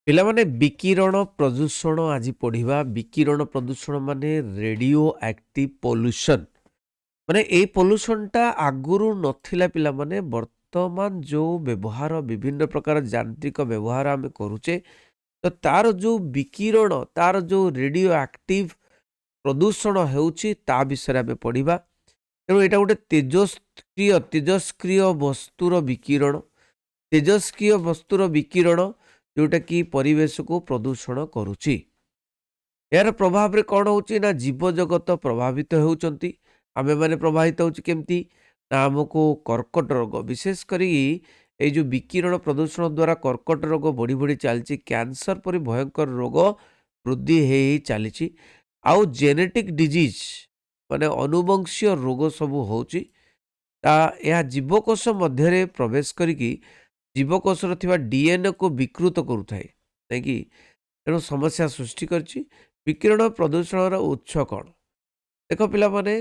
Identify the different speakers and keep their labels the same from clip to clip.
Speaker 1: ପିଲାମାନେ ବିକିରଣ ପ୍ରଦୂଷଣ ଆଜି ପଢିବା। ବିକିରଣ ପ୍ରଦୂଷଣ ମାନେ ରେଡିଓ ଆକ୍ଟିଭ ପଲ୍ୟୁସନ। ମାନେ ଏଇ ପଲ୍ୟୁସନଟା ଆଗରୁ ନଥିଲା ପିଲାମାନେ। ବର୍ତ୍ତମାନ ଯୋଉ ବ୍ୟବହାର ବିଭିନ୍ନ ପ୍ରକାର ଯାନ୍ତ୍ରିକ ବ୍ୟବହାର ଆମେ କରୁଛେ, ତ ତାର ଯୋଉ ବିକିରଣ, ତାର ଯୋଉ ରେଡିଓ ଆକ୍ଟିଭ ପ୍ରଦୂଷଣ ହେଉଛି ତା ବିଷୟରେ ଆମେ ପଢିବା। ତେଣୁ ଏଇଟା ଗୋଟେ ତେଜସ୍କ୍ରିୟ ବସ୍ତୁର ବିକିରଣ। ତେଜସ୍କ୍ରିୟ ବସ୍ତୁର ବିକିରଣ ଯୋଉଟା କି ପରିବେଶକୁ ପ୍ରଦୂଷଣ କରୁଛି। ଏହାର ପ୍ରଭାବରେ କ'ଣ ହେଉଛି ନା ଜୀବଜଗତ ପ୍ରଭାବିତ ହେଉଛନ୍ତି। ଆମେମାନେ ପ୍ରଭାବିତ ହେଉଛି କେମିତି ନା ଆମକୁ କର୍କଟ ରୋଗ, ବିଶେଷ କରି ଏଇ ଯେଉଁ ବିକିରଣ ପ୍ରଦୂଷଣ ଦ୍ୱାରା କର୍କଟ ରୋଗ ବଢ଼ି ବଢ଼ି ଚାଲିଛି। କ୍ୟାନ୍ସର ପରି ଭୟଙ୍କର ରୋଗ ବୃଦ୍ଧି ହେଇ ହେଇ ଚାଲିଛି। ଆଉ ଜେନେଟିକ୍ ଡିଜିଜ୍ ମାନେ ଅନୁବଂଶୀୟ ରୋଗ ସବୁ ହେଉଛି। ଏହା ଜୀବକୋଷ ମଧ୍ୟରେ ପ୍ରବେଶ କରିକି ଜୀବକୋଷରେ ଥିବା ଡିଏନ୍ଏକୁ ବିକୃତ କରୁଥାଏ, ନାଇଁକି? ତେଣୁ ସମସ୍ୟା ସୃଷ୍ଟି କରିଛି। ବିକିରଣ ପ୍ରଦୂଷଣର ଉତ୍ସ କ'ଣ? ଦେଖ ପିଲାମାନେ,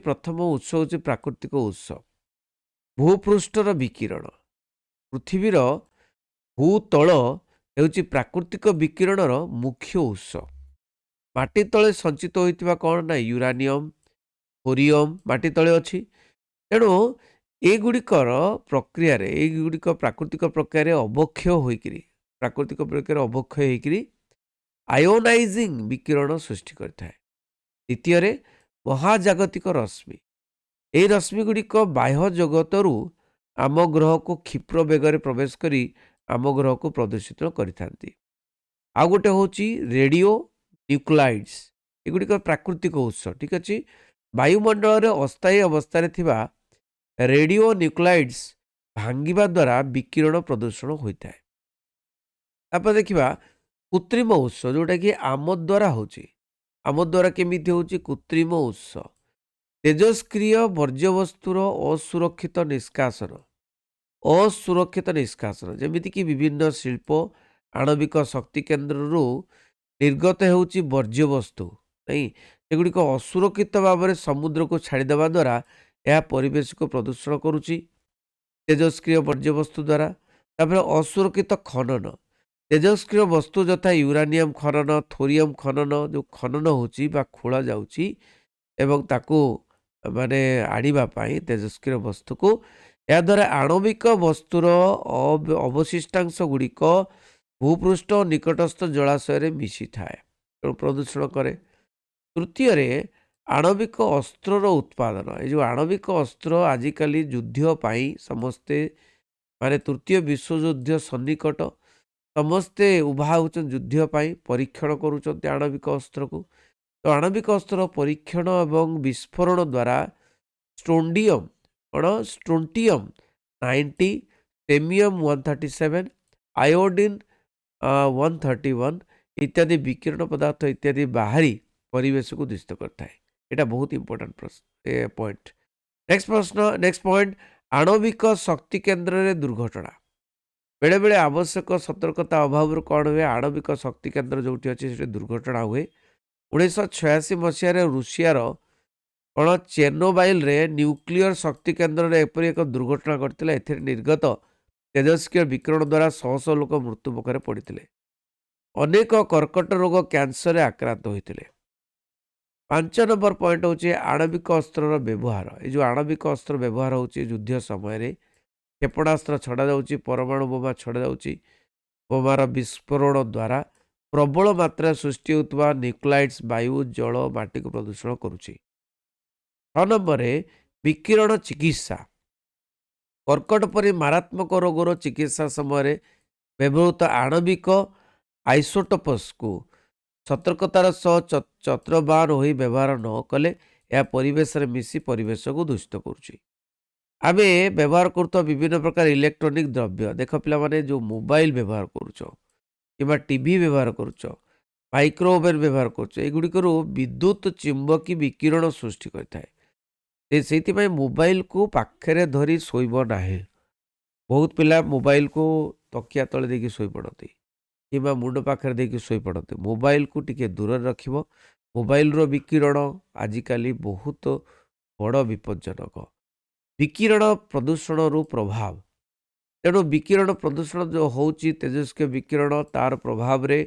Speaker 1: ପ୍ରଥମ ଉତ୍ସ ହେଉଛି ପ୍ରାକୃତିକ ଉତ୍ସ। ଭୂପୃଷ୍ଠର ବିକିରଣ। ପୃଥିବୀର ଭୂତଳ ହେଉଛି ପ୍ରାକୃତିକ ବିକିରଣର ମୁଖ୍ୟ ଉତ୍ସ। ମାଟି ତଳେ ସଞ୍ଚିତ ହୋଇଥିବା କ'ଣ ନା ୟୁରାନିୟମ୍, ଥୋରିୟମ୍ ମାଟି ତଳେ ଅଛି। ତେଣୁ ଏଗୁଡ଼ିକ ପ୍ରାକୃତିକ ପ୍ରକ୍ରିୟାରେ ଅବକ୍ଷୟ ହୋଇକରି ଆୟୋନାଇଜିଂ ବିକିରଣ ସୃଷ୍ଟି କରିଥାଏ। ଦ୍ୱିତୀୟରେ, ମହାଜାଗତିକ ରଶ୍ମି। ଏହି ରଶ୍ମି ଗୁଡ଼ିକ ବାହ୍ୟ ଜଗତରୁ ଆମ ଗ୍ରହକୁ କ୍ଷିପ୍ର ବେଗରେ ପ୍ରବେଶ କରି ଆମ ଗ୍ରହକୁ ପ୍ରଦୂଷିତ କରିଥାନ୍ତି। ଆଉ ଗୋଟେ ହେଉଛି ରେଡ଼ିଓ ନ୍ୟୁକ୍ଲାଇଡ୍ସ। ଏଗୁଡ଼ିକ ପ୍ରାକୃତିକ ଉତ୍ସ, ଠିକ୍ ଅଛି। ବାୟୁମଣ୍ଡଳରେ ଅସ୍ଥାୟୀ ଅବସ୍ଥାରେ ଥିବା ରେଡ଼ିଓ ନ୍ୟୁକ୍ଲାଇଡ୍ସ ଭାଙ୍ଗିବା ଦ୍ୱାରା ବିକିରଣ ପ୍ରଦୂଷଣ ହୋଇଥାଏ। ତାପରେ ଦେଖିବା କୃତ୍ରିମ ଉତ୍ସ, ଯେଉଁଟାକି ଆମ ଦ୍ୱାରା ହେଉଛି। ଆମ ଦ୍ୱାରା କେମିତି ହେଉଛି? କୃତ୍ରିମ ଉତ୍ସ। ତେଜସ୍କ୍ରିୟ ବର୍ଜ୍ୟବସ୍ତୁର ଅସୁରକ୍ଷିତ ନିଷ୍କାସନ, ଯେମିତିକି ବିଭିନ୍ନ ଶିଳ୍ପ, ଆଣବିକ ଶକ୍ତି କେନ୍ଦ୍ରରୁ ନିର୍ଗତ ହେଉଛି ବର୍ଜ୍ୟବସ୍ତୁ, ନାଇଁ, ଏଗୁଡ଼ିକ ଅସୁରକ୍ଷିତ ଭାବରେ ସମୁଦ୍ରକୁ ଛାଡ଼ିଦେବା ଦ୍ୱାରା ଏହା ପରିବେଶକୁ ପ୍ରଦୂଷଣ କରୁଛି ତେଜସ୍କ୍ରିୟ ବର୍ଜ୍ୟବସ୍ତୁ ଦ୍ୱାରା। ତାପରେ ଅସୁରକ୍ଷିତ ଖନନ। ତେଜସ୍କ୍ରିୟ ବସ୍ତୁ ଯଥା ୟୁରାନିୟମ୍ ଖନନ, ଥୋରିୟମ୍ ଖନନ ଯେଉଁ ଖନନ ହେଉଛି ବା ଖୋଳା ଯାଉଛି ଏବଂ ତାକୁ ଆଣିବା ପାଇଁ ତେଜସ୍କ୍ରିୟ ବସ୍ତୁକୁ, ଏହାଦ୍ୱାରା ଆଣବିକ ବସ୍ତୁର ଅବଶିଷ୍ଟାଂଶ ଗୁଡ଼ିକ ଭୂପୃଷ୍ଠ ନିକଟସ୍ଥ ଜଳାଶୟରେ ମିଶିଥାଏ, ତେଣୁ ପ୍ରଦୂଷଣ କରେ। ତୃତୀୟରେ, ଆଣବିକ ଅସ୍ତ୍ରର ଉତ୍ପାଦନ। ଏ ଯେଉଁ ଆଣବିକ ଅସ୍ତ୍ର ଆଜିକାଲି ଯୁଦ୍ଧ ପାଇଁ ସମସ୍ତେ ତୃତୀୟ ବିଶ୍ୱଯୁଦ୍ଧ ସନ୍ନିକଟ, ସମସ୍ତେ ଉଭା ହେଉଛନ୍ତି ଯୁଦ୍ଧ ପାଇଁ, ପରୀକ୍ଷଣ କରୁଛନ୍ତି ଆଣବିକ ଅସ୍ତ୍ରକୁ। ତ ଆଣବିକ ଅସ୍ତ୍ର ପରୀକ୍ଷଣ ଏବଂ ବିସ୍ଫୋରଣ ଦ୍ୱାରା ଷ୍ଟ୍ରୋଣ୍ଡିୟମ୍ 90, ସେମିୟମ୍ 137, ଆୟୋଡିନ୍ 131 ଇତ୍ୟାଦି ବିକିରଣ ପଦାର୍ଥ ଇତ୍ୟାଦି ବାହାରି ପରିବେଶକୁ ଦୂଷିତ କରିଥାଏ। ଏଇଟା ବହୁତ ଇମ୍ପୋର୍ଟାଣ୍ଟ ପଏଣ୍ଟ। ନେକ୍ସଟ ପଏଣ୍ଟ, ଆଣବିକ ଶକ୍ତି କେନ୍ଦ୍ରରେ ଦୁର୍ଘଟଣା। ବେଳେବେଳେ ଆବଶ୍ୟକ ସତର୍କତା ଅଭାବରୁ କ'ଣ ହୁଏ? ଆଣବିକ ଶକ୍ତି କେନ୍ଦ୍ର ଯେଉଁଠି ଅଛି ସେଠି ଦୁର୍ଘଟଣା ହୁଏ। 1986 ମସିହାରେ ରୁଷିଆର ଚେର୍ନୋବାଇଲରେ ନ୍ୟୁକ୍ଲିୟର ଶକ୍ତି କେନ୍ଦ୍ରରେ ଏପରି ଏକ ଦୁର୍ଘଟଣା ଘଟିଥିଲା। ଏଥିରେ ନିର୍ଗତ ତେଜସ୍କ୍ରିୟ ବିକିରଣ ଦ୍ୱାରା ଶହ ଶହ ଲୋକ ମୃତ୍ୟୁ ମୁଖରେ ପଡ଼ିଥିଲେ। ଅନେକ କର୍କଟ ରୋଗ, କ୍ୟାନ୍ସରରେ ଆକ୍ରାନ୍ତ ହୋଇଥିଲେ। 5 ନମ୍ବର ପଏଣ୍ଟ ହେଉଛି ଆଣବିକ ଅସ୍ତ୍ରର ବ୍ୟବହାର। ଏ ଯେଉଁ ଆଣବିକ ଅସ୍ତ୍ର ବ୍ୟବହାର ହେଉଛି ଯୁଦ୍ଧ ସମୟରେ, କ୍ଷେପଣାସ୍ତ୍ର ଛଡ଼ାଯାଉଛି, ପରମାଣୁ ବୋମା ଛଡ଼ାଯାଉଛି। ବୋମାର ବିସ୍ଫୋରଣ ଦ୍ୱାରା ପ୍ରବଳ ମାତ୍ରାରେ ସୃଷ୍ଟି ହେଉଥିବା ନ୍ୟୁକ୍ଲାଇଡ୍ସ ବାୟୁ, ଜଳ, ମାଟିକୁ ପ୍ରଦୂଷଣ କରୁଛି। 6 ନମ୍ବରରେ, ବିକିରଣ ଚିକିତ୍ସା। କର୍କଟ ପରି ମାରାତ୍ମକ ରୋଗର ଚିକିତ୍ସା ସମୟରେ ବ୍ୟବହୃତ ଆଣବିକ ଆଇସୋଟୋପସ୍କୁ ସତର୍କତାର ସହ ଯତ୍ନବାନ ହୋଇ ବ୍ୟବହାର ନ କଲେ ଏହା ପରିବେଶରେ ମିଶି ପରିବେଶକୁ ଦୂଷିତ କରୁଛି। ଆମେ ବ୍ୟବହାର କରୁଥିବା ବିଭିନ୍ନ ପ୍ରକାର ଇଲେକ୍ଟ୍ରୋନିକ୍ ଦ୍ରବ୍ୟ, ଦେଖ ପିଲାମାନେ, ଯେଉଁ ମୋବାଇଲ ବ୍ୟବହାର କରୁଛ କିମ୍ବା ଟିଭି ବ୍ୟବହାର କରୁଛ, ମାଇକ୍ରୋଓଭେନ୍ ବ୍ୟବହାର କରୁଛ, ଏଗୁଡ଼ିକରୁ ବିଦ୍ୟୁତ୍ ଚୁମ୍ବକୀ ବିକିରଣ ସୃଷ୍ଟି କରିଥାଏ। ସେଇଥିପାଇଁ ମୋବାଇଲକୁ ପାଖରେ ଧରି ଶୋଇବ ନାହିଁ। ବହୁତ ପିଲା ମୋବାଇଲକୁ ତକିଆ ତଳେ ଦେଇକି ଶୋଇପଡ଼ନ୍ତି କିମ୍ବା ମୁଣ୍ଡ ପାଖରେ ଦେଇକି ଶୋଇପଡ଼ନ୍ତି। ମୋବାଇଲକୁ ଟିକେ ଦୂରରେ ରଖିବ। ମୋବାଇଲର ବିକିରଣ ଆଜିକାଲି ବହୁତ ବଡ଼ ବିପଜ୍ଜନକ। ବିକିରଣ ପ୍ରଦୂଷଣରୁ ପ୍ରଭାବ। ତେଣୁ ବିକିରଣ ପ୍ରଦୂଷଣ ଯେଉଁ ହେଉଛି ତେଜସ୍କ୍ରିୟ ବିକିରଣ ତାର ପ୍ରଭାବରେ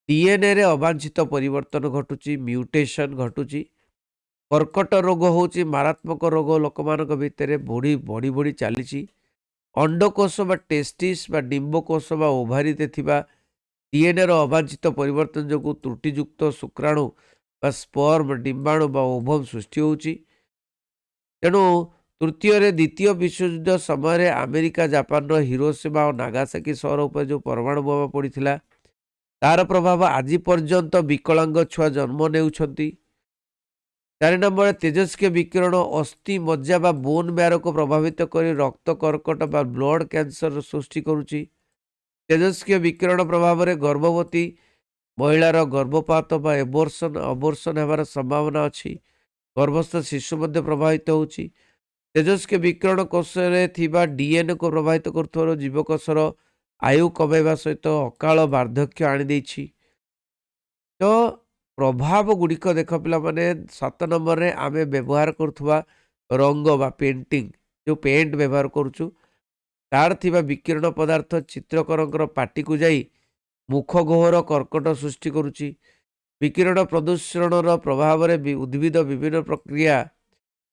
Speaker 1: ଡିଏନ୍ଏରେ ଅବାଞ୍ଛିତ ପରିବର୍ତ୍ତନ ଘଟୁଛି, ମ୍ୟୁଟେସନ୍ ଘଟୁଛି। କର୍କଟ ରୋଗ ହେଉଛି ମାରାତ୍ମକ ରୋଗ ଲୋକମାନଙ୍କ ଭିତରେ ବଢ଼ି ବଢ଼ି ବଢ଼ି ଚାଲିଛି। ଅଣ୍ଡକୋଷ ବା ଟେଷ୍ଟିସ୍ ବା ଡିମ୍ବକୋଷ ବା ଓଭାରିରେ ଥିବା ଡିଏନ୍ଏର ଅବାଞ୍ଛିତ ପରିବର୍ତ୍ତନ ଯୋଗୁଁ ତ୍ରୁଟିଯୁକ୍ତ ଶୁକ୍ରାଣୁ ବା ସ୍ପର୍ମ, ଡିମ୍ବାଣୁ ବା ଓଭମ୍ ସୃଷ୍ଟି ହେଉଛି। ତେଣୁ ତୃତୀୟରେ ଦ୍ୱିତୀୟ ବିଶ୍ୱଯୁଦ୍ଧ ସମୟରେ ଆମେରିକା ଜାପାନର ହିରୋସୀମା ଓ ନାଗାସାକି ସହର ଉପରେ ଯେଉଁ ପରମାଣୁ ବୋମା ପଡ଼ିଥିଲା ତାର ପ୍ରଭାବ ଆଜି ପର୍ଯ୍ୟନ୍ତ ବିକଳାଙ୍ଗ ଛୁଆ ଜନ୍ମ ନେଉଛନ୍ତି। 4 ନମ୍ବରରେ ତେଜସ୍କ୍ରିୟ ବିକିରଣ ଅସ୍ଥି ମଜ୍ଜା ବା ବୋନ୍ ମ୍ୟାରୋକୁ ପ୍ରଭାବିତ କରି ରକ୍ତ କର୍କଟ ବା ବ୍ଲଡ୍ କ୍ୟାନ୍ସର ସୃଷ୍ଟି କରୁଛି। ତେଜସ୍କ୍ରିୟ ବିକିରଣ ପ୍ରଭାବରେ ଗର୍ଭବତୀ ମହିଳାର ଗର୍ଭପାତ ବା ଅବର୍ଷଣ ହେବାର ସମ୍ଭାବନା ଅଛି। ଗର୍ଭସ୍ଥ ଶିଶୁ ମଧ୍ୟ ପ୍ରଭାବିତ ହେଉଛି। ତେଜସ୍କ୍ରିୟ ବିକିରଣ କୋଷରେ ଥିବା ଡିଏନ୍ଏକୁ ପ୍ରଭାବିତ କରୁଥିବାରୁ ଜୀବକୋଷର ଆୟୁ କମାଇବା ସହିତ ଅକାଳ ବାର୍ଦ୍ଧକ୍ୟ ଆଣିଦେଇଛି। ତ ପ୍ରଭାବ ଗୁଡ଼ିକ ଦେଖ ପିଲାମାନେ 7 ନମ୍ବରରେ ଆମେ ବ୍ୟବହାର କରୁଥିବା ରଙ୍ଗ ବା ପେଣ୍ଟିଂ ଯେଉଁ ପେଣ୍ଟ ବ୍ୟବହାର କରୁଛୁ ତାର ଥିବା ବିକିରଣ ପଦାର୍ଥ ଚିତ୍ରକରଙ୍କର ପାଟିକୁ ଯାଇ ମୁଖ ଗହ୍ୱର କର୍କଟ ସୃଷ୍ଟି କରୁଛି। ବିକିରଣ ପ୍ରଦୂଷଣର ପ୍ରଭାବରେ ଉଦ୍ଭିଦ ବିଭିନ୍ନ ପ୍ରକ୍ରିୟା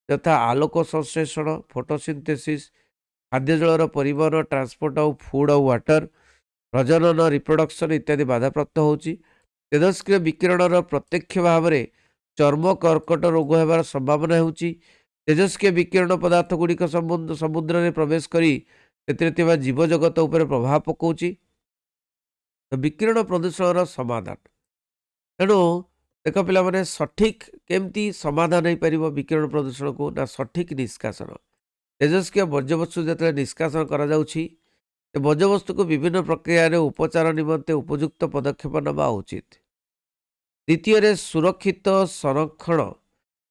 Speaker 1: ଯଥା ଆଲୋକ ସଂଶ୍ଳେଷଣ, ଫଟୋସିନ୍ଥେସିସ୍, ଖାଦ୍ୟ ଜଳର ପରିବହନ, ଟ୍ରାନ୍ସପୋର୍ଟ ଆଉ ଫୁଡ୍ ଆଉ ୱାଟର, ପ୍ରଜନନ, ରିପ୍ରଡକ୍ସନ୍ ଇତ୍ୟାଦି ବାଧାପ୍ରାପ୍ତ ହେଉଛି। ତେଜସ୍କ୍ରିୟ ବିକିରଣର ପ୍ରତ୍ୟକ୍ଷ ଭାବରେ ଚର୍ମ କର୍କଟ ରୋଗ ହେବାର ସମ୍ଭାବନା ହେଉଛି। ତେଜସ୍କ୍ରିୟ ବିକିରଣ ପଦାର୍ଥ ଗୁଡ଼ିକ ସମୁଦ୍ରରେ ପ୍ରବେଶ କରି ସେଥିରେ ଥିବା ଜୀବଜଗତ ଉପରେ ପ୍ରଭାବ ପକାଉଛି। ତ ବିକିରଣ ପ୍ରଦୂଷଣର ସମାଧାନ, ତେଣୁ ଦେଖ ପିଲାମାନେ ସଠିକ୍ କେମିତି ସମାଧାନ ହେଇପାରିବ ବିକିରଣ ପ୍ରଦୂଷଣକୁ ନା ସଠିକ୍ ନିଷ୍କାସନ। ତେଜସ୍କ୍ରିୟ ବର୍ଜ୍ୟବସ୍ତୁ ଯେତେବେଳେ ନିଷ୍କାସନ କରାଯାଉଛି ଏ ବର୍ଜ୍ୟବସ୍ତୁକୁ ବିଭିନ୍ନ ପ୍ରକ୍ରିୟାରେ ଉପଚାର ନିମନ୍ତେ ଉପଯୁକ୍ତ ପଦକ୍ଷେପ ନେବା ଉଚିତ। ଦ୍ୱିତୀୟରେ ସୁରକ୍ଷିତ ସଂରକ୍ଷଣ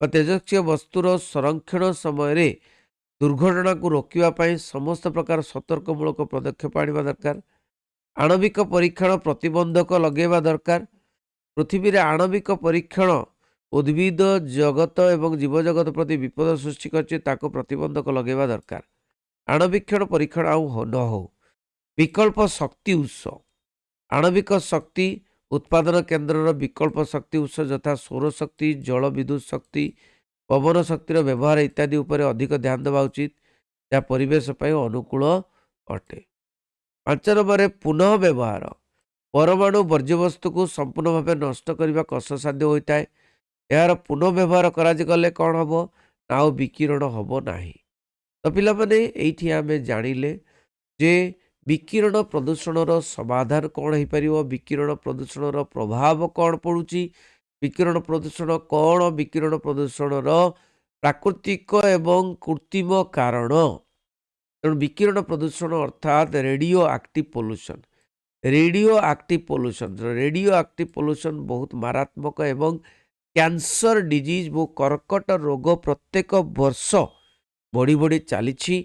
Speaker 1: ବା ତେଜସ୍କ୍ରିୟ ବସ୍ତୁର ସଂରକ୍ଷଣ ସମୟରେ ଦୁର୍ଘଟଣାକୁ ରୋକିବା ପାଇଁ ସମସ୍ତ ପ୍ରକାର ସତର୍କମୂଳକ ପଦକ୍ଷେପ ଆଣିବା ଦରକାର। ଆଣବିକ ପରୀକ୍ଷଣ ପ୍ରତିବନ୍ଧକ ଲଗାଇବା ଦରକାର। ପୃଥିବୀରେ ଆଣବିକ ପରୀକ୍ଷଣ ଉଦ୍ଭିଦ ଜଗତ ଏବଂ ଜୀବଜଗତ ପ୍ରତି ବିପଦ ସୃଷ୍ଟି କରିଛି, ତାକୁ ପ୍ରତିବନ୍ଧକ ଲଗାଇବା ଦରକାର। ଆଣବୀକ୍ଷଣ ପରୀକ୍ଷଣ ଆଉ ନ ହଉ। ବିକଳ୍ପ ଶକ୍ତି ଉତ୍ସ, ଆଣବିକ ଶକ୍ତି ଉତ୍ପାଦନ କେନ୍ଦ୍ରର ବିକଳ୍ପ ଶକ୍ତି ଉତ୍ସ ଯଥା ସୌରଶକ୍ତି, ଜଳ ବିଦ୍ୟୁତ ଶକ୍ତି, ପବନ ଶକ୍ତିର ବ୍ୟବହାର ଇତ୍ୟାଦି ଉପରେ ଅଧିକ ଧ୍ୟାନ ଦେବା ଉଚିତ, ଯାହା ପରିବେଶ ପାଇଁ ଅନୁକୂଳ ଅଟେ। 5 ନମ୍ବରରେ ପୁନଃ ବ୍ୟବହାର। ପରମାଣୁ ବର୍ଜ୍ୟବସ୍ତୁକୁ ସମ୍ପୂର୍ଣ୍ଣ ଭାବେ ନଷ୍ଟ କରିବା କଷ୍ଟସାଧ୍ୟ ହୋଇଥାଏ। ଏହାର ପୁନଃ ବ୍ୟବହାର କରାଗଲେ କ'ଣ ହେବ ନା ଆଉ ବିକିରଣ ହେବ ନାହିଁ। ତ ପିଲାମାନେ ଏଇଠି ଆମେ ଜାଣିଲେ ଯେ ବିକିରଣ ପ୍ରଦୂଷଣର ସମାଧାନ କ'ଣ ହେଇପାରିବ, ବିକିରଣ ପ୍ରଦୂଷଣର ପ୍ରଭାବ କ'ଣ ପଡ଼ୁଛି, ବିକିରଣ ପ୍ରଦୂଷଣ କ'ଣ, ବିକିରଣ ପ୍ରଦୂଷଣର ପ୍ରାକୃତିକ ଏବଂ କୃତ୍ରିମ କାରଣ। ତେଣୁ ବିକିରଣ ପ୍ରଦୂଷଣ ଅର୍ଥାତ୍ radio active pollution. Radio active pollution ବହୁତ ମାରାତ୍ମକ ଏବଂ କ୍ୟାନ୍ସର ଡିଜିଜ୍ ଓ କର୍କଟ ରୋଗ ପ୍ରତ୍ୟେକ ବର୍ଷ ବଢ଼ି ବଢ଼ି ଚାଲିଛି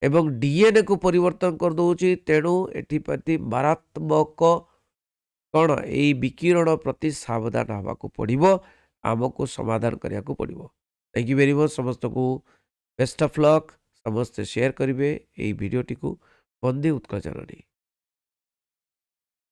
Speaker 1: ଏବଂ ଡିଏନ୍ଏକୁ ପରିବର୍ତ୍ତନ କରିଦେଉଛି। ତେଣୁ ଏଥିପ୍ରତି ମାରାତ୍ମକ କ'ଣ ଏଇ ବିକିରଣ ପ୍ରତି ସାବଧାନ ହେବାକୁ ପଡ଼ିବ, ଆମକୁ ସମାଧାନ କରିବାକୁ ପଡ଼ିବ। Thank you very much. ସମସ୍ତଙ୍କୁ ବେଷ୍ଟ ଅଫ୍ ଲକ୍। ସମସ୍ତେ ସେୟାର କରିବେ ଏହି ଭିଡ଼ିଓଟିକୁ। ବନ୍ଦେ ଉତ୍କଳ ଜନନୀ।